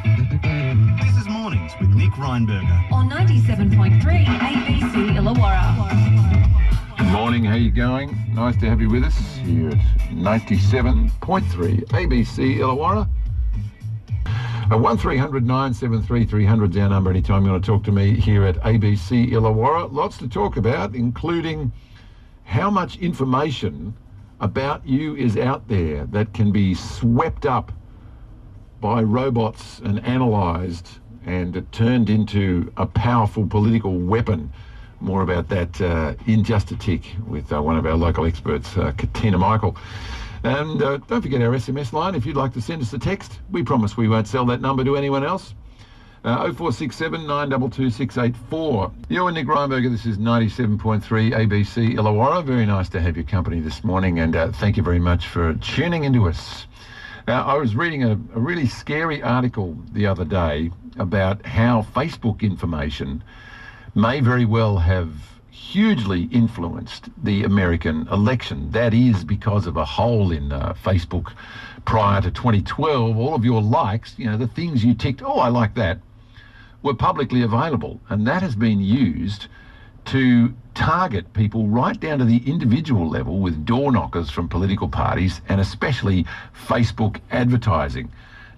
This is Mornings with Nick Reinberger. On 97.3 ABC Illawarra. Good morning, how you going? Nice to have you with us here at 97.3 ABC Illawarra. 1300 973 300 is our number anytime you want to talk to me here at ABC Illawarra. Lots to talk about, including how much information about you is out there that can be swept up by robots and analysed and turned into a powerful political weapon. More about that in just a tick with one of our local experts, Katina Michael. And don't forget our SMS line if you'd like to send us a text. We promise we won't sell that number to anyone else. 0467 922 684. You're with Nick Reinberger. This is 97.3 ABC Illawarra. Very nice to have your company this morning, and thank you very much for tuning into us. I was reading a really scary article the other day about how Facebook information may very well have hugely influenced the American election. That is because of a hole in Facebook prior to 2012. All of your likes, the things you ticked, oh, I like that, were publicly available. And that has been used to target people right down to the individual level with door knockers from political parties and especially Facebook advertising.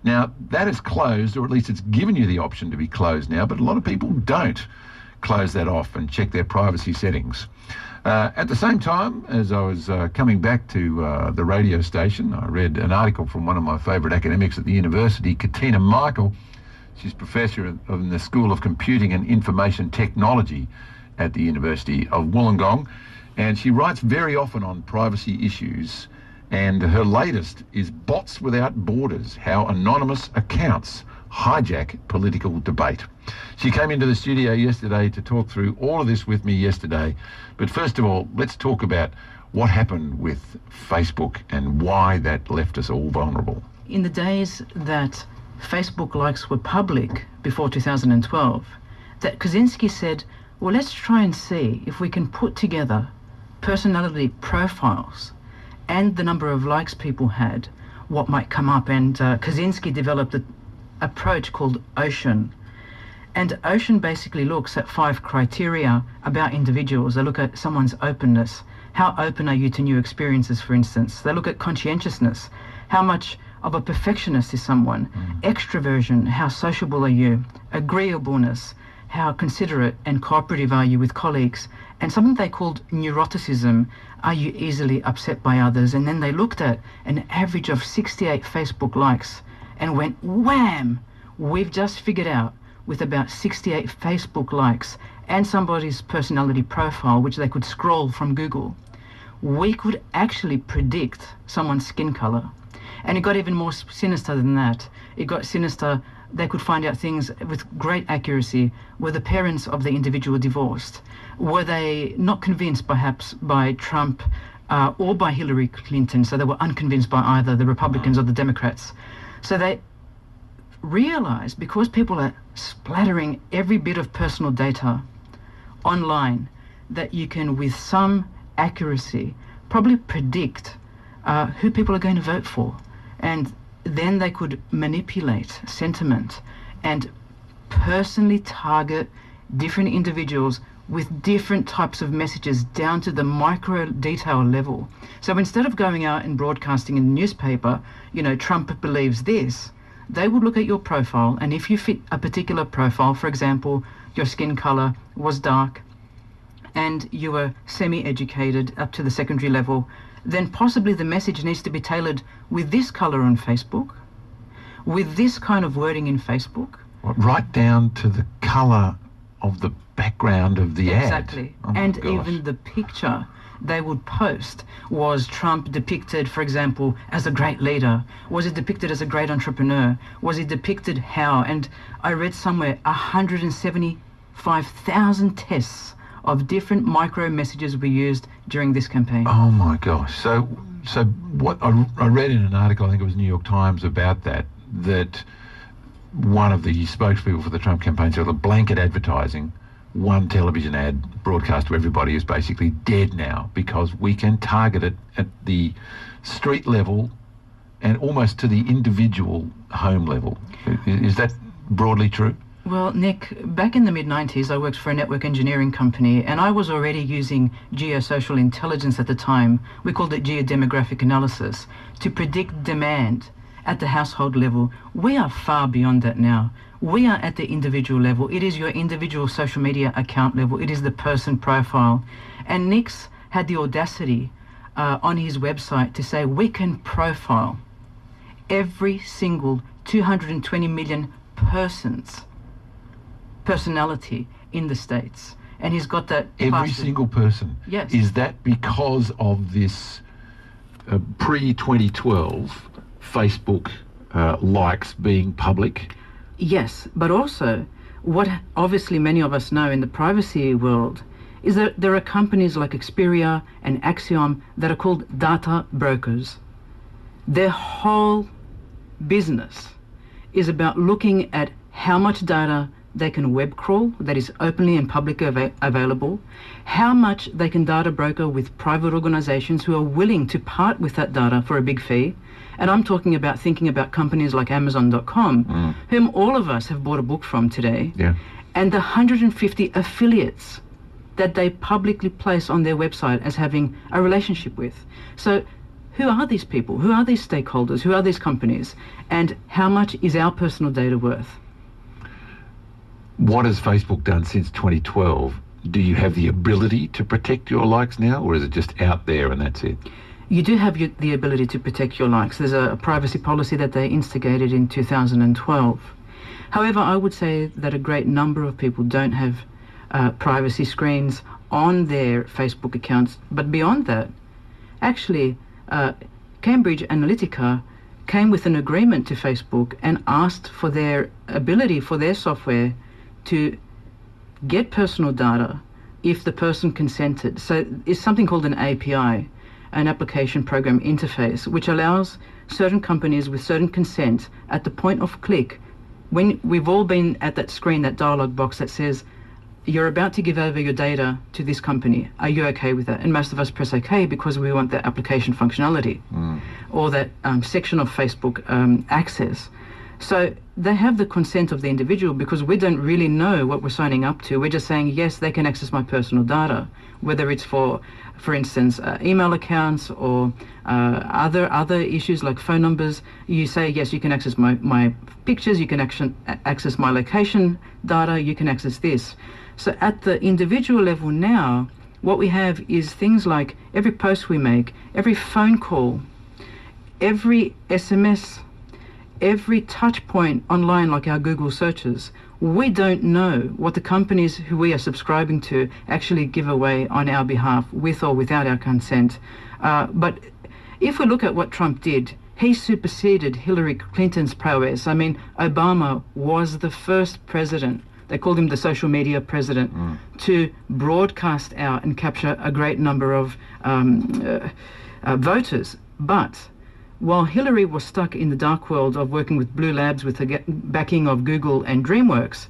Now, that is closed, or at least it's given you the option to be closed now, but a lot of people don't close that off and check their privacy settings. At the same time, as I was coming back to the radio station, I read an article from one of my favourite academics at the university, Katina Michael. She's professor in the School of Computing and Information Technology at the University of Wollongong, and she writes very often on privacy issues, and her latest is Bots Without Borders, How Anonymous Accounts Hijack Political Debate. She came into the studio yesterday to talk through all of this with me yesterday, but first of all, let's talk about what happened with Facebook and why that left us all vulnerable. In the days that Facebook likes were public before 2012, that Kaczynski said, well, let's try and see if we can put together personality profiles and the number of likes people had, what might come up. And Kaczynski developed an approach called Ocean. And Ocean basically looks at 5 criteria about individuals. They look at someone's openness. How open are you to new experiences, for instance? They look at conscientiousness. How much of a perfectionist is someone? Extroversion, how sociable are you? Agreeableness, how considerate and cooperative are you with colleagues? And something they called neuroticism, are you easily upset by others? And then they looked at an average of 68 Facebook likes and went, wham! We've just figured out with about 68 Facebook likes and somebody's personality profile, which they could scroll from Google, we could actually predict someone's skin color. And it got even more sinister than that. It got sinister. They could find out things with great accuracy. Were the parents of the individual divorced? Were they not convinced perhaps by Trump or by Hillary Clinton? So they were unconvinced by either the Republicans or the Democrats. So they realized, because people are splattering every bit of personal data online, that you can, with some accuracy, probably predict who people are going to vote for. And then they could manipulate sentiment and personally target different individuals with different types of messages down to the micro detail level. So instead of going out and broadcasting in the newspaper, Trump believes this, they would look at your profile, and if you fit a particular profile, for example, your skin color was dark and you were semi-educated up to the secondary level, then possibly the message needs to be tailored with this color on Facebook, with this kind of wording in Facebook. Right down to the color of the background of the ad. Exactly. Oh and gosh. Even the picture they would post. Was Trump depicted, for example, as a great leader? Was he depicted as a great entrepreneur? Was he depicted how? And I read somewhere 175,000 tests of different micro messages were used during this campaign. Oh my gosh. So what I read in an article, I think it was New York Times, about that one of the spokespeople for the Trump campaign said the blanket advertising, one television ad broadcast to everybody, is basically dead now, because we can target it at the street level and almost to the individual home level. Is that broadly true? Well, Nick, back in the mid-90s, I worked for a network engineering company, and I was already using geosocial intelligence at the time. We called it geodemographic analysis to predict demand at the household level. We are far beyond that now. We are at the individual level. It is your individual social media account level. It is the person profile. And Nick's had the audacity on his website to say we can profile every single 220 million personality in the States. And he's got that Every plastered. single person? Yes. Is that because of this pre-2012 Facebook likes being public? Yes, but also what obviously many of us know in the privacy world is that there are companies like Xperia and Axiom that are called data brokers. Their whole business is about looking at how much data they can web crawl that is openly and publicly available, how much they can data broker with private organizations who are willing to part with that data for a big fee. And I'm talking about thinking about companies like Amazon.com, whom all of us have bought a book from today, and the 150 affiliates that they publicly place on their website as having a relationship with. So who are these people? Who are these stakeholders? Who are these companies? And how much is our personal data worth? What has Facebook done since 2012? Do you have the ability to protect your likes now, or is it just out there and that's it? You do have the ability to protect your likes. There's a privacy policy that they instigated in 2012. However, I would say that a great number of people don't have privacy screens on their Facebook accounts. But beyond that, actually, Cambridge Analytica came with an agreement to Facebook and asked for their ability for their software to get personal data if the person consented. So it's something called an API, an application program interface, which allows certain companies with certain consent at the point of click, when we've all been at that screen, that dialog box that says, you're about to give over your data to this company. Are you okay with that? And most of us press okay because we want that application functionality or that section of Facebook access. So they have the consent of the individual because we don't really know what we're signing up to. We're just saying, yes, they can access my personal data, whether it's for instance, email accounts or other issues like phone numbers. You say, yes, you can access my pictures, you can access my location data, you can access this. So at the individual level now, what we have is things like every post we make, every phone call, every SMS, every touch point online like our Google searches. We don't know what the companies who we are subscribing to actually give away on our behalf with or without our consent. But if we look at what Trump did, he superseded Hillary Clinton's prowess. I mean, Obama was the first president, they called him the social media president, to broadcast out and capture a great number of voters. But while Hillary was stuck in the dark world of working with Blue Labs with the backing of Google and DreamWorks,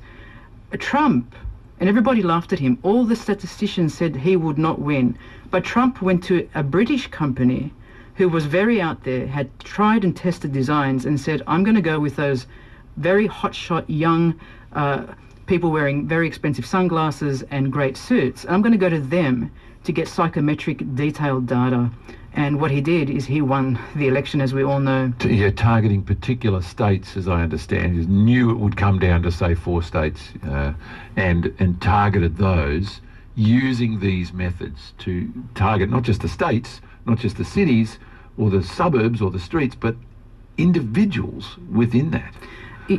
Trump, and everybody laughed at him, all the statisticians said he would not win. But Trump went to a British company who was very out there, had tried and tested designs and said, I'm going to go with those very hotshot young people wearing very expensive sunglasses and great suits. I'm going to go to them to get psychometric detailed data. And what he did is he won the election, as we all know. Targeting particular states, as I understand, he knew it would come down to, say, 4 states and targeted those using these methods to target not just the states, not just the cities or the suburbs or the streets, but individuals within that.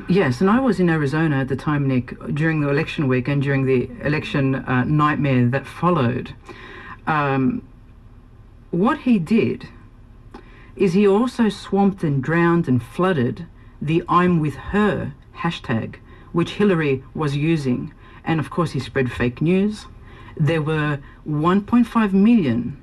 Yes, and I was in Arizona at the time, Nick, during the election week and during the election nightmare that followed. What he did is he also swamped and drowned and flooded the I'm with her hashtag, which Hillary was using. And of course he spread fake news. There were 1.5 million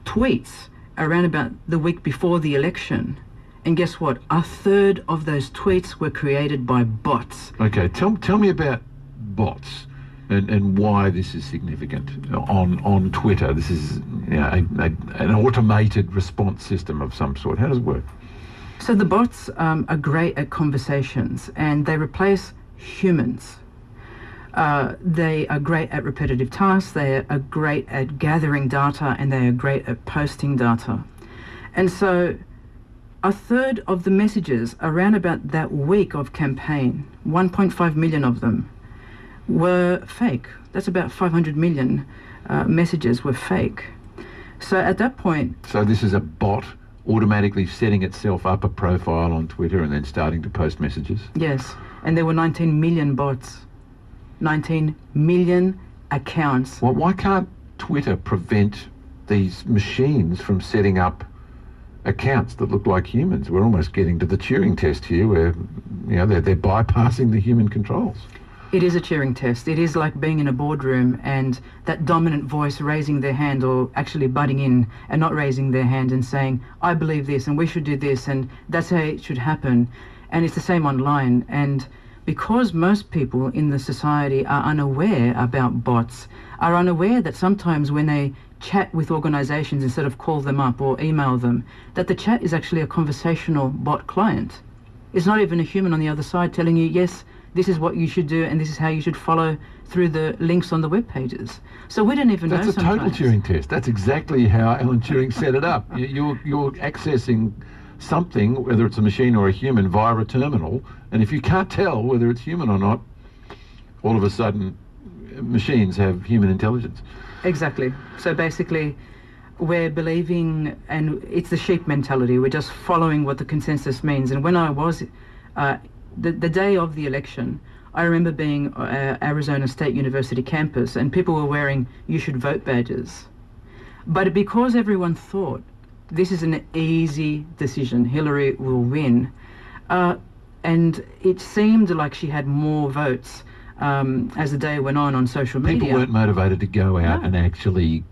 tweets around about the week before the election. And guess what? A third of those tweets were created by bots. Okay, tell me about bots. and why this is significant on Twitter. This is an automated response system of some sort. How does it work? So the bots are great at conversations, and they replace humans. They are great at repetitive tasks, they are great at gathering data, and they are great at posting data. And so a third of the messages around about that week of campaign, 1.5 million of them, were fake. That's about 500 million messages were fake. So at that point... So this is a bot automatically setting itself up a profile on Twitter and then starting to post messages? Yes, and there were 19 million bots. 19 million accounts. Well, why can't Twitter prevent these machines from setting up accounts that look like humans? We're almost getting to the Turing test here, where they're bypassing the human controls. It is a Turing test. It is like being in a boardroom and that dominant voice raising their hand, or actually butting in and not raising their hand and saying, I believe this and we should do this and that's how it should happen. And it's the same online. And because most people in the society are unaware about bots, are unaware that sometimes when they chat with organizations instead of call them up or email them, that the chat is actually a conversational bot client. It's not even a human on the other side telling you, yes, this is what you should do and this is how you should follow through the links on the web pages. So we don't even know sometimes. That's a total Turing test. That's exactly how Alan Turing set it up. You're accessing something, whether it's a machine or a human, via a terminal, and if you can't tell whether it's human or not, all of a sudden machines have human intelligence. Exactly. So basically we're believing, and it's the sheep mentality, we're just following what the consensus means. And when I was the day of the election, I remember being Arizona State University campus and people were wearing "you should vote" badges, but because everyone thought this is an easy decision, Hillary will win, and it seemed like she had more votes as the day went on social media. People weren't motivated to go out and actually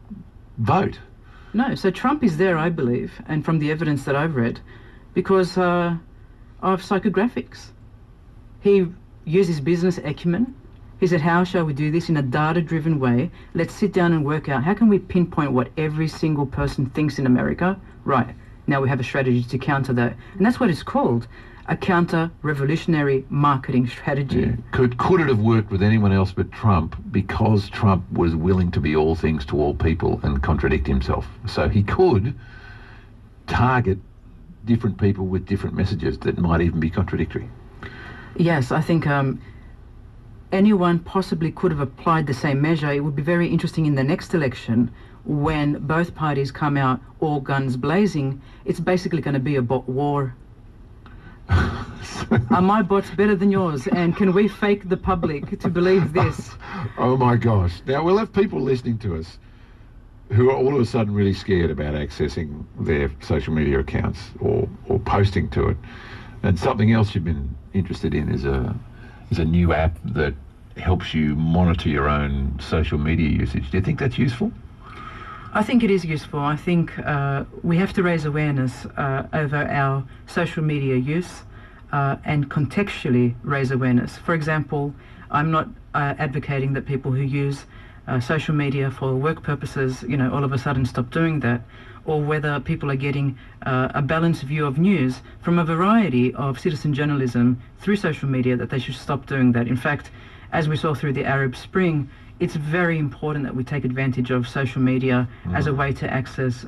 vote. No, so Trump is there, I believe, and from the evidence that I've read, because of psychographics. He uses business acumen. He said, how shall we do this in a data-driven way? Let's sit down and work out, how can we pinpoint what every single person thinks in America? Right, now we have a strategy to counter that. And that's what it's called, a counter-revolutionary marketing strategy. Yeah. Could it have worked with anyone else but Trump, because Trump was willing to be all things to all people and contradict himself? So he could target different people with different messages that might even be contradictory. Yes, I think anyone possibly could have applied the same measure. It would be very interesting in the next election when both parties come out all guns blazing. It's basically going to be a bot war. Are my bots better than yours? And can we fake the public to believe this? Oh my gosh. Now we'll have people listening to us who are all of a sudden really scared about accessing their social media accounts or posting to it. And something else you've been interested in is a new app that helps you monitor your own social media usage. Do you think that's useful? I think it is useful. I think we have to raise awareness over our social media use and contextually raise awareness. For example, I'm not advocating that people who use social media for work purposes, all of a sudden stop doing that, or whether people are getting a balanced view of news from a variety of citizen journalism through social media, that they should stop doing that. In fact, as we saw through the Arab Spring, it's very important that we take advantage of social media as a way to access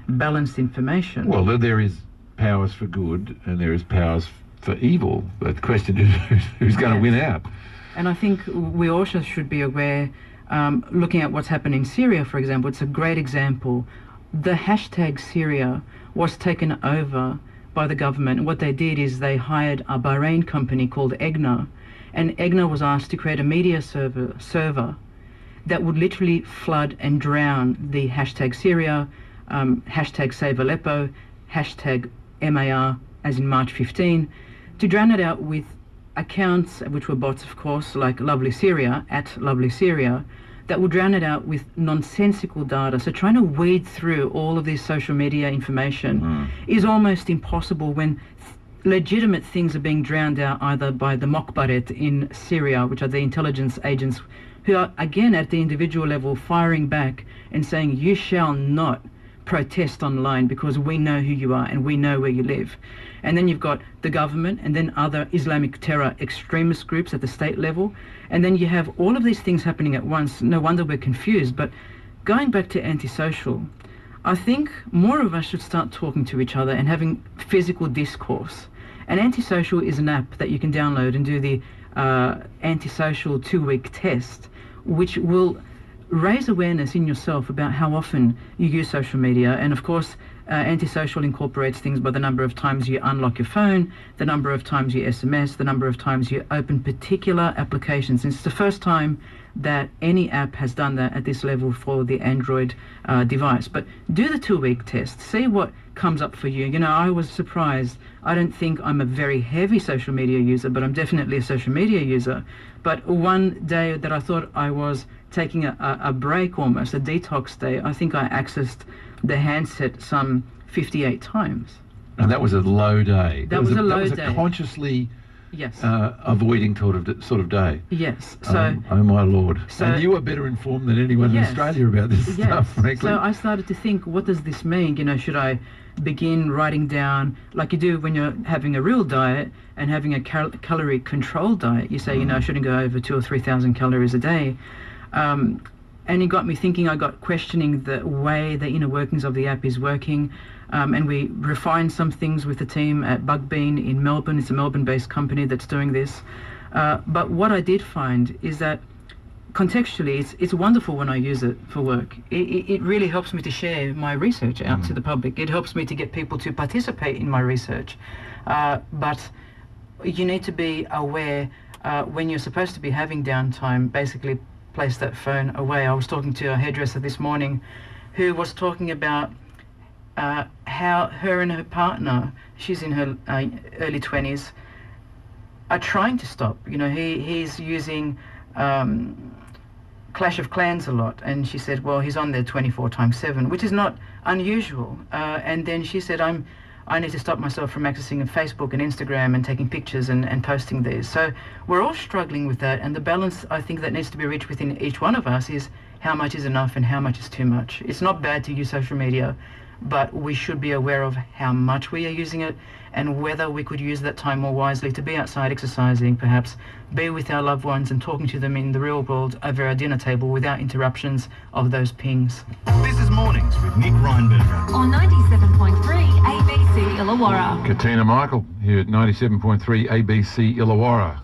balanced information. Well, there is powers for good and there is powers for evil. But the question is who's going to win out? And I think we also should be aware, looking at what's happened in Syria, for example, it's a great example. The hashtag Syria was taken over by the government. And what they did is they hired a Bahrain company called Egna, and Egna was asked to create a media server that would literally flood and drown the hashtag Syria, hashtag Save Aleppo, hashtag MAR, as in March 15, to drown it out with accounts, which were bots of course, like Lovely Syria, at Lovely Syria, that would drown it out with nonsensical data. So trying to weed through all of this social media information is almost impossible when legitimate things are being drowned out either by the Mokbaret in Syria, which are the intelligence agents, who are, again, at the individual level, firing back and saying, you shall not protest online because we know who you are and we know where you live. And then you've got the government and then other Islamic terror extremist groups at the state level. And then you have all of these things happening at once. No wonder we're confused. But going back to antisocial, I think more of us should start talking to each other and having physical discourse. And Antisocial is an app that you can download and do the Antisocial 2-week test, which will raise awareness in yourself about how often you use social media. And of course, Antisocial incorporates things by the number of times you unlock your phone, the number of times you SMS, the number of times you open particular applications. And it's the first time that any app has done that at this level for the Android device. But do the 2-week test, see what comes up for you. You know, I was surprised. I don't think I'm a very heavy social media user, but I'm definitely a social media user. But one day that I thought I was taking a break, almost a detox day, I think I accessed the handset some 58 times. And that was a low day. That was a low day. day. That was a consciously Yes. Avoiding sort of day. Yes. So. Oh my Lord. So, and you are better informed than anyone in Australia about this stuff, frankly. So I started to think, what does this mean? You know, should I begin writing down, like you do when you're having a real diet and having a calorie control diet? You say, you know, I shouldn't go over 2,000 or 3,000 calories a day. And it got me thinking. I got questioning the way the inner workings of the app is working. And we refined some things with the team at Bugbean in Melbourne. It's a Melbourne-based company that's doing this. But what I did find is that contextually, it's wonderful when I use it for work. It really helps me to share my research out to the public. It helps me to get people to participate in my research. But you need to be aware when you're supposed to be having downtime, basically place that phone away. I was talking to a hairdresser this morning who was talking about how her and her partner, she's in her early 20s, are trying to stop. You know, he's using Clash of Clans a lot, and she said, well, he's on there 24/7, which is not unusual. And then she said, I need to stop myself from accessing Facebook and Instagram and taking pictures and posting these. So we're all struggling with that, and the balance I think that needs to be reached within each one of us is how much is enough and how much is too much. It's not bad to use social media, but we should be aware of how much we are using it and whether we could use that time more wisely to be outside exercising, perhaps be with our loved ones and talking to them in the real world over our dinner table without interruptions of those pings. This is Mornings with Nick Reinberger. On 97.3 ABC Illawarra. Katina Michael here at 97.3 ABC Illawarra.